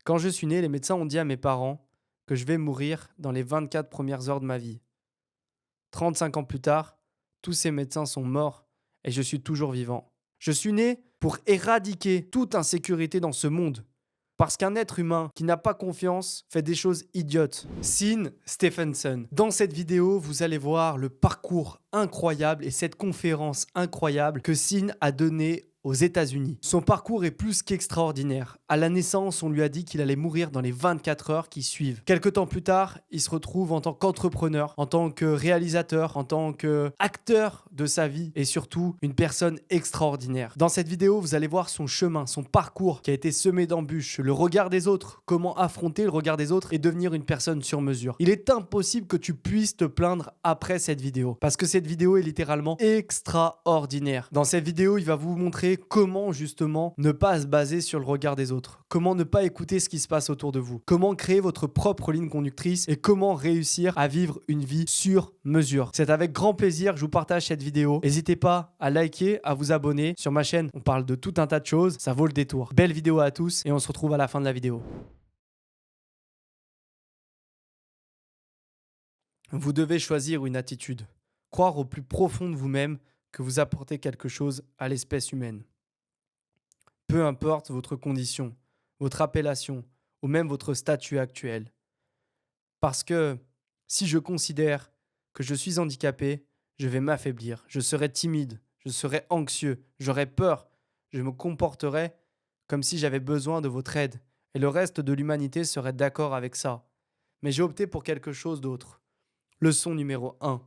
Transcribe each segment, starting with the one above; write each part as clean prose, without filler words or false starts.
Quand je suis né, les médecins ont dit à mes parents que je vais mourir dans les 24 premières heures de ma vie. 35 ans plus tard, tous ces médecins sont morts et je suis toujours vivant. Je suis né pour éradiquer toute insécurité dans ce monde. Parce qu'un être humain qui n'a pas confiance fait des choses idiotes. Sean Stephenson. Dans cette vidéo, vous allez voir le parcours incroyable et cette conférence incroyable que Sean a donnée aux États-Unis. Son parcours est plus qu'extraordinaire. À la naissance, on lui a dit qu'il allait mourir dans les 24 heures qui suivent. Quelque temps plus tard, il se retrouve en tant qu'entrepreneur, en tant que réalisateur, en tant qu'acteur de sa vie et surtout une personne extraordinaire. Dans cette vidéo, vous allez voir son chemin, son parcours qui a été semé d'embûches, le regard des autres, comment affronter le regard des autres et devenir une personne sur mesure. Il est impossible que tu puisses te plaindre après cette vidéo parce que cette vidéo est littéralement extraordinaire. Dans cette vidéo, il va vous montrer comment justement ne pas se baser sur le regard des autres, comment ne pas écouter ce qui se passe autour de vous, comment créer votre propre ligne conductrice et comment réussir à vivre une vie sur mesure. C'est avec grand plaisir que je vous partage cette vidéo. N'hésitez pas à liker, à vous abonner. Sur ma chaîne, on parle de tout un tas de choses, ça vaut le détour. Belle vidéo à tous et on se retrouve à la fin de la vidéo. Vous devez choisir une attitude, croire au plus profond de vous-même que vous apportez quelque chose à l'espèce humaine. Peu importe votre condition, votre appellation ou même votre statut actuel. Parce que si je considère que je suis handicapé, je vais m'affaiblir, je serai timide, je serai anxieux, j'aurai peur, je me comporterai comme si j'avais besoin de votre aide et le reste de l'humanité serait d'accord avec ça. Mais j'ai opté pour quelque chose d'autre. Leçon numéro 1.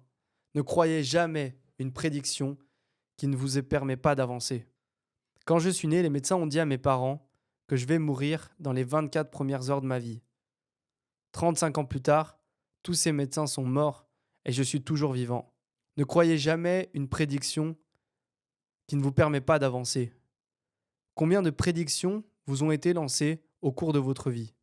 Ne croyez jamais une prédiction qui ne vous permet pas d'avancer. Quand je suis né, les médecins ont dit à mes parents que je vais mourir dans les 24 premières heures de ma vie. 35 ans plus tard, tous ces médecins sont morts et je suis toujours vivant. Ne croyez jamais une prédiction qui ne vous permet pas d'avancer. Combien de prédictions vous ont été lancées au cours de votre vie?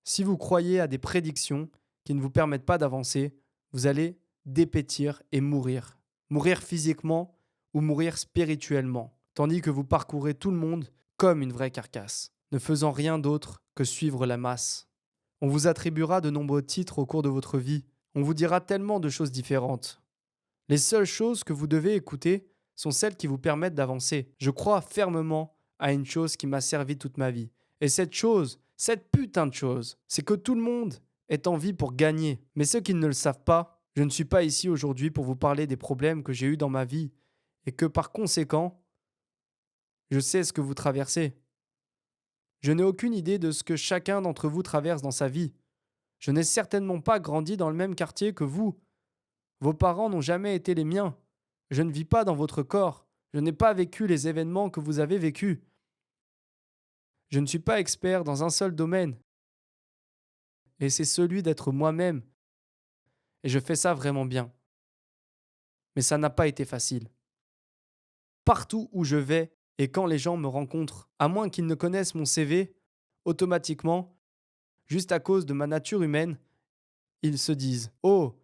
Si vous croyez à des prédictions qui ne vous permettent pas d'avancer, vous allez dépétir et mourir. Mourir physiquement ou mourir spirituellement, tandis que vous parcourez tout le monde comme une vraie carcasse, ne faisant rien d'autre que suivre la masse. On vous attribuera de nombreux titres au cours de votre vie. On vous dira tellement de choses différentes. Les seules choses que vous devez écouter sont celles qui vous permettent d'avancer. Je crois fermement à une chose qui m'a servi toute ma vie. Et cette chose, cette putain de chose, c'est que tout le monde est en vie pour gagner. Mais ceux qui ne le savent pas, je ne suis pas ici aujourd'hui pour vous parler des problèmes que j'ai eus dans ma vie et que par conséquent, je sais ce que vous traversez. Je n'ai aucune idée de ce que chacun d'entre vous traverse dans sa vie. Je n'ai certainement pas grandi dans le même quartier que vous. Vos parents n'ont jamais été les miens. Je ne vis pas dans votre corps. Je n'ai pas vécu les événements que vous avez vécus. Je ne suis pas expert dans un seul domaine. Et c'est celui d'être moi-même. Et je fais ça vraiment bien. Mais ça n'a pas été facile. Partout où je vais et quand les gens me rencontrent, à moins qu'ils ne connaissent mon CV, automatiquement, juste à cause de ma nature humaine, ils se disent: «Oh,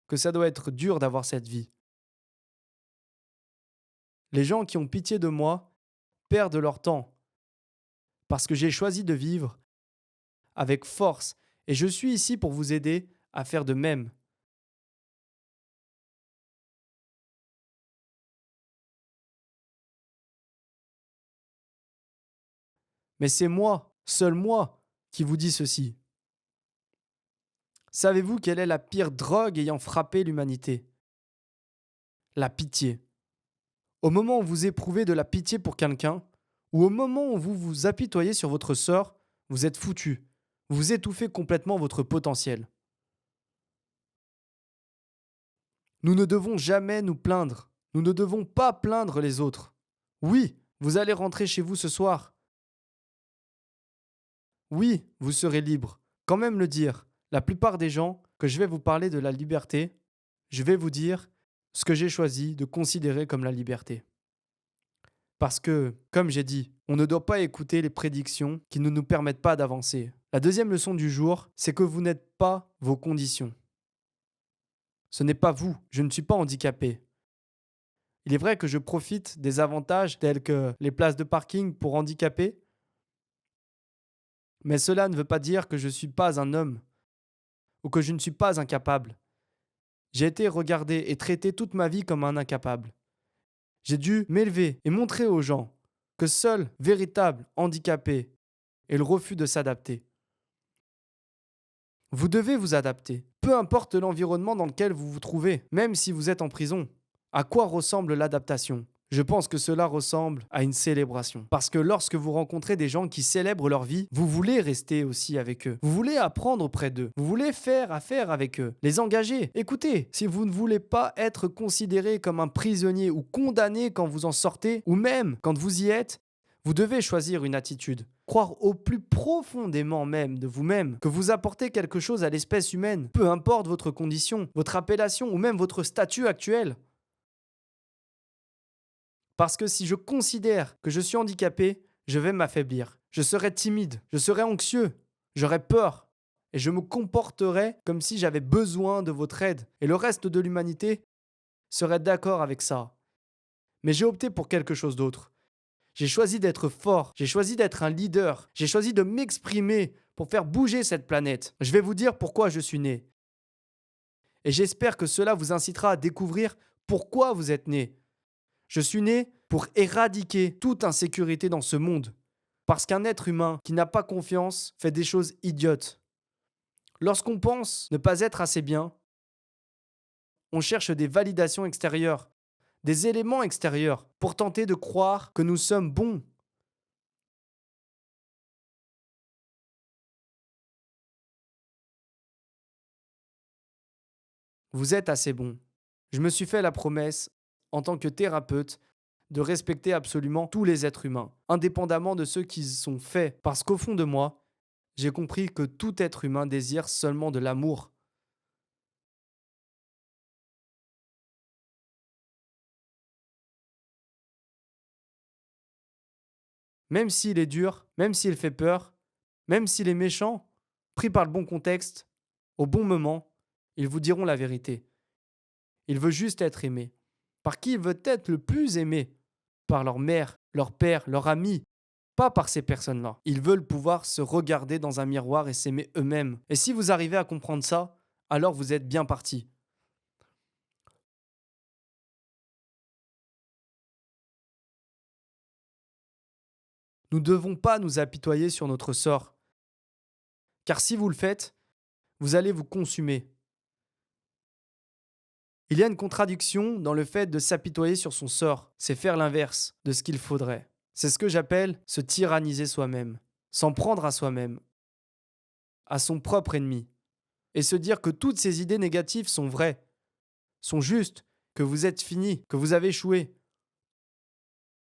que ça doit être dur d'avoir cette vie.» Les gens qui ont pitié de moi perdent leur temps parce que j'ai choisi de vivre avec force et je suis ici pour vous aider à faire de même. Mais c'est moi, seul moi, qui vous dis ceci. Savez-vous quelle est la pire drogue ayant frappé l'humanité? La pitié. Au moment où vous éprouvez de la pitié pour quelqu'un, ou au moment où vous vous apitoyez sur votre sort, vous êtes foutu. Vous étouffez complètement votre potentiel. Nous ne devons jamais nous plaindre. Nous ne devons pas plaindre les autres. Oui, vous allez rentrer chez vous ce soir. Oui, vous serez libre. Quand même le dire, la plupart des gens que je vais vous parler de la liberté, je vais vous dire ce que j'ai choisi de considérer comme la liberté. Parce que, comme j'ai dit, on ne doit pas écouter les prédictions qui ne nous permettent pas d'avancer. La deuxième leçon du jour, c'est que vous n'êtes pas vos conditions. Ce n'est pas vous, je ne suis pas handicapé. Il est vrai que je profite des avantages tels que les places de parking pour handicapés, Mais cela ne veut pas dire que je ne suis pas un homme ou que je ne suis pas incapable. J'ai été regardé et traité toute ma vie comme un incapable. J'ai dû m'élever et montrer aux gens que seul véritable handicapé est le refus de s'adapter. Vous devez vous adapter, peu importe l'environnement dans lequel vous vous trouvez, même si vous êtes en prison. À quoi ressemble l'adaptation? Je pense que cela ressemble à une célébration. Parce que lorsque vous rencontrez des gens qui célèbrent leur vie, vous voulez rester aussi avec eux. Vous voulez apprendre auprès d'eux. Vous voulez faire affaire avec eux. Les engager. Écoutez, si vous ne voulez pas être considéré comme un prisonnier ou condamné quand vous en sortez, ou même quand vous y êtes, vous devez choisir une attitude. Croire au plus profondément même de vous-même que vous apportez quelque chose à l'espèce humaine, peu importe votre condition, votre appellation ou même votre statut actuel. Parce que si je considère que je suis handicapé, je vais m'affaiblir. Je serai timide, je serai anxieux, j'aurai peur et je me comporterai comme si j'avais besoin de votre aide. Et le reste de l'humanité serait d'accord avec ça. Mais j'ai opté pour quelque chose d'autre. J'ai choisi d'être fort, j'ai choisi d'être un leader, j'ai choisi de m'exprimer pour faire bouger cette planète. Je vais vous dire pourquoi je suis né. Et j'espère que cela vous incitera à découvrir pourquoi vous êtes né. Je suis né pour éradiquer toute insécurité dans ce monde. Parce qu'un être humain qui n'a pas confiance fait des choses idiotes. Lorsqu'on pense ne pas être assez bien, on cherche des validations extérieures, des éléments extérieurs pour tenter de croire que nous sommes bons. Vous êtes assez bon. Je me suis fait la promesse, en tant que thérapeute, de respecter absolument tous les êtres humains, indépendamment de ceux qui sont faits, parce qu'au fond de moi, j'ai compris que tout être humain désire seulement de l'amour. Même s'il est dur, même s'il fait peur, même s'il est méchant, pris par le bon contexte, au bon moment, ils vous diront la vérité. Il veut juste être aimé. Par qui il veut être le plus aimé? Par leur mère, leur père, leur ami, pas par ces personnes-là. Ils veulent pouvoir se regarder dans un miroir et s'aimer eux-mêmes. Et si vous arrivez à comprendre ça, alors vous êtes bien parti. Nous ne devons pas nous apitoyer sur notre sort, car si vous le faites, vous allez vous consumer. Il y a une contradiction dans le fait de s'apitoyer sur son sort, c'est faire l'inverse de ce qu'il faudrait. C'est ce que j'appelle se tyranniser soi-même, s'en prendre à soi-même, à son propre ennemi, et se dire que toutes ces idées négatives sont vraies, sont justes, que vous êtes fini, que vous avez échoué.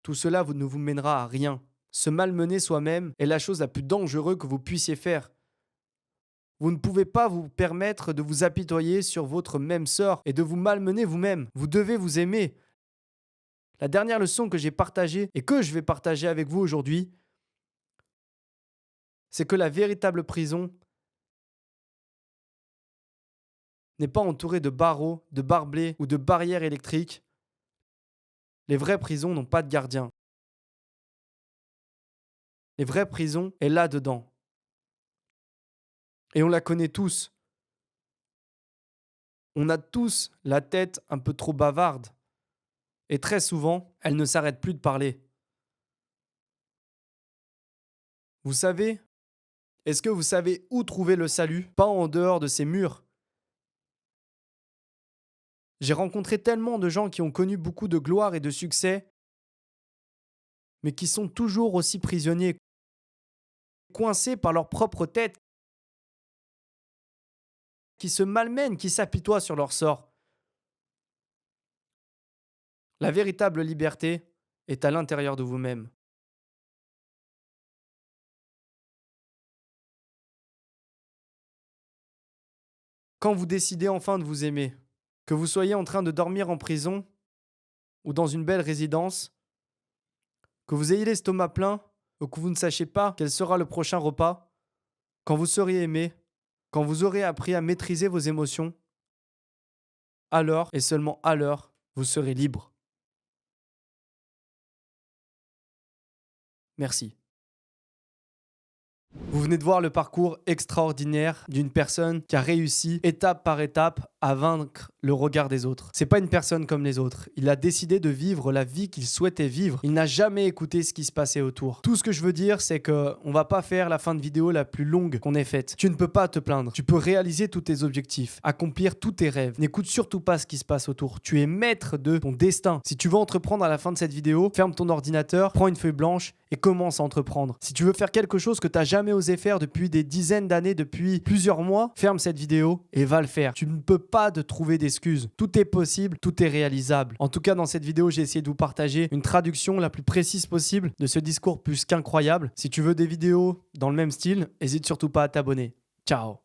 Tout cela ne vous mènera à rien. Se malmener soi-même est la chose la plus dangereuse que vous puissiez faire. Vous ne pouvez pas vous permettre de vous apitoyer sur votre même sort et de vous malmener vous-même. Vous devez vous aimer. La dernière leçon que j'ai partagée et que je vais partager avec vous aujourd'hui, c'est que la véritable prison n'est pas entourée de barreaux, de barbelés ou de barrières électriques. Les vraies prisons n'ont pas de gardien. Les vraies prisons est là-dedans. Et on la connaît tous. On a tous la tête un peu trop bavarde. Et très souvent, elle ne s'arrête plus de parler. Vous savez, est-ce que vous savez où trouver le salut? Pas en dehors de ces murs. J'ai rencontré tellement de gens qui ont connu beaucoup de gloire et de succès, mais qui sont toujours aussi prisonniers, coincés par leur propre tête, qui se malmènent, qui s'apitoient sur leur sort. La véritable liberté est à l'intérieur de vous-même. Quand vous décidez enfin de vous aimer, que vous soyez en train de dormir en prison ou dans une belle résidence, que vous ayez l'estomac plein ou que vous ne sachiez pas quel sera le prochain repas, quand vous seriez aimé, quand vous aurez appris à maîtriser vos émotions, alors et seulement alors, vous serez libre. Merci. Vous venez de voir le parcours extraordinaire d'une personne qui a réussi étape par étape à vaincre le regard des autres. C'est pas une personne comme les autres. Il a décidé de vivre la vie qu'il souhaitait vivre. Il n'a jamais écouté ce qui se passait autour. Tout ce que je veux dire, c'est que on va pas faire la fin de vidéo la plus longue qu'on ait faite. Tu ne peux pas te plaindre. Tu peux réaliser tous tes objectifs, accomplir tous tes rêves. N'écoute surtout pas ce qui se passe autour. Tu es maître de ton destin. Si tu veux entreprendre à la fin de cette vidéo, ferme ton ordinateur, prends une feuille blanche et commence à entreprendre. Si tu veux faire quelque chose que tu n'as jamais osé faire depuis des dizaines d'années, depuis plusieurs mois, ferme cette vidéo et va le faire. Tu ne peux pas te trouver d'excuses. Tout est possible, tout est réalisable. En tout cas, dans cette vidéo, j'ai essayé de vous partager une traduction la plus précise possible de ce discours plus qu'incroyable. Si tu veux des vidéos dans le même style, n'hésite surtout pas à t'abonner. Ciao!